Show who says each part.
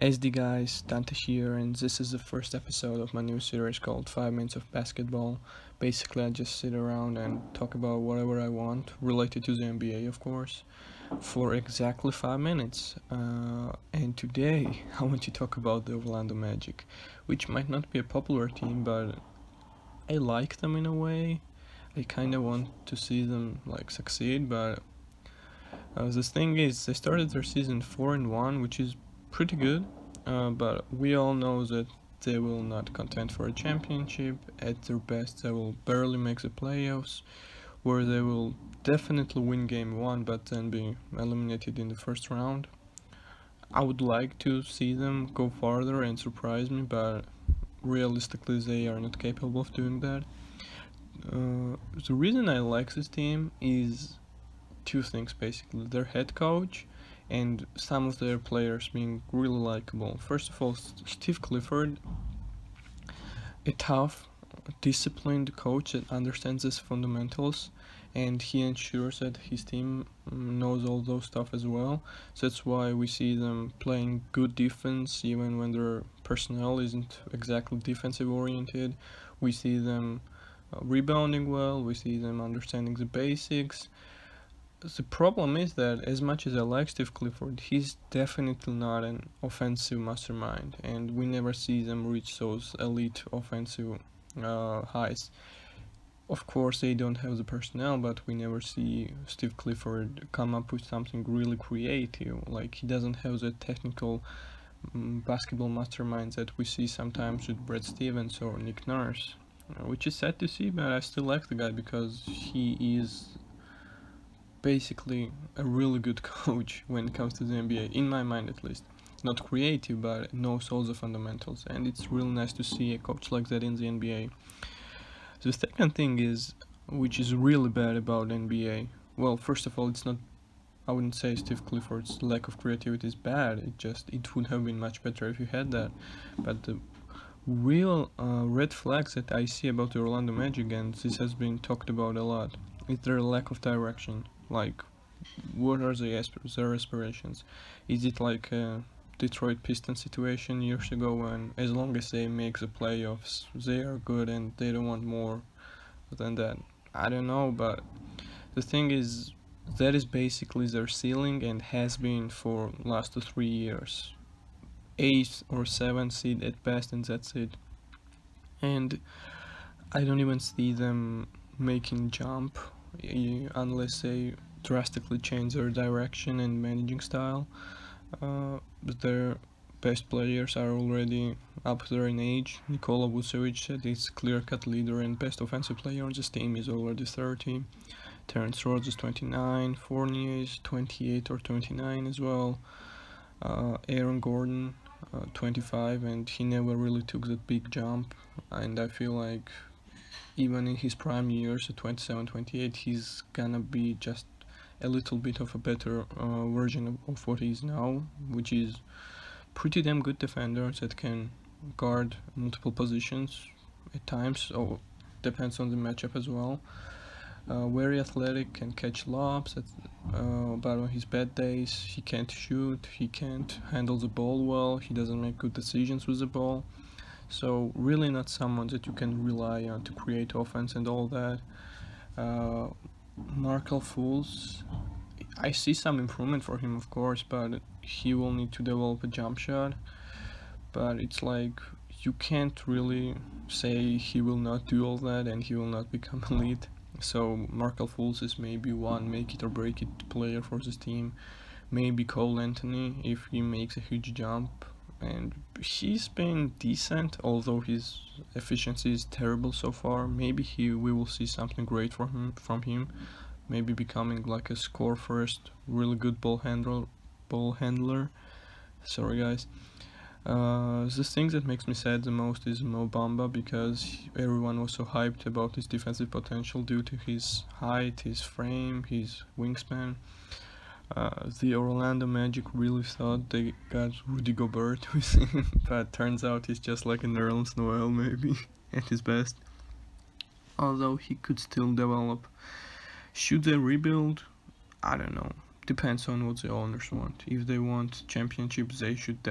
Speaker 1: SD guys, Dante here, and this is the first episode of my new series called 5 Minutes of Basketball. Basically, I just sit around and talk about whatever I want, related to the NBA, of course, for exactly 5 minutes. And today, I want to talk about the Orlando Magic, which might not be a popular team, but I like them in a way. I kind of want to see them succeed, but the thing is, they started their season 4-1, which is pretty good. But we all know that they will not contend for a championship. At their best, they will barely make the playoffs, where they will definitely win game one, but then be eliminated in the first round. I would like to see them go farther and surprise me, but realistically, they are not capable of doing that. The reason I like this team is two things basically: their head coach and some of their players being really likable. First of all, Steve Clifford, a tough, disciplined coach that understands his fundamentals, and he ensures that his team knows all those stuff as well. So that's why we see them playing good defense even when their personnel isn't exactly defensive oriented. We see them rebounding well, we see them understanding the basics. The problem is that as much as I like Steve Clifford, he's definitely not an offensive mastermind, and we never see them reach those elite offensive highs. Of course, they don't have the personnel, but we never see Steve Clifford come up with something really creative. Like, he doesn't have the technical basketball masterminds that we see sometimes with Brad Stevens or Nick Nurse, which is sad to see, but I still like the guy because he is basically a really good coach when it comes to the NBA, in my mind at least. Not creative, but knows all the fundamentals, and it's really nice to see a coach like that in the NBA. The second thing is, which is really bad about NBA. Well, first of all, it's not. I wouldn't say Steve Clifford's lack of creativity is bad. It would have been much better if you had that. But the real red flags that I see about the Orlando Magic, and this has been talked about a lot, is their lack of direction. Like, what are their aspirations? Is it like a Detroit Pistons situation years ago when, as long as they make the playoffs, they are good and they don't want more than that? I don't know, but the thing is, that is basically their ceiling and has been for last 3 years. Eighth or seventh seed at best, and that's it. And I don't even see them making jump unless they drastically change their direction and managing style. Their best players are already up there in age. Nikola Vucevic is clear-cut leader and best offensive player on this team, is already 30. Terrence Rhodes is 29. Fournier is 28 or 29 as well. Aaron Gordon, 25, and he never really took that big jump. And I feel like even in his prime years at 27, 28, he's gonna be just a little bit of a better version of what he is now, which is pretty damn good defenders that can guard multiple positions at times, so depends on the matchup as well. Very athletic, can catch lobs, but on his bad days he can't shoot, he can't handle the ball well, he doesn't make good decisions with the ball. So really not someone that you can rely on to create offense and all that. Markel Fultz, I see some improvement for him, of course, but he will need to develop a jump shot. But it's like, you can't really say he will not do all that and he will not become elite. So Markel Fultz is maybe one make it or break it player for this team. Maybe Cole Anthony if he makes a huge jump, and he's been decent, although his efficiency is terrible so far. Maybe we will see something great from him. Maybe becoming like a score first, really good ball handler. Sorry guys. The thing that makes me sad the most is Mo Bamba, because everyone was so hyped about his defensive potential due to his height, his frame, his wingspan. The Orlando Magic really thought they got Rudy Gobert with him, but turns out he's just like an Nerlens Noel maybe at his best. Although he could still develop. Should they rebuild? I don't know. Depends on what the owners want. If they want championships, they should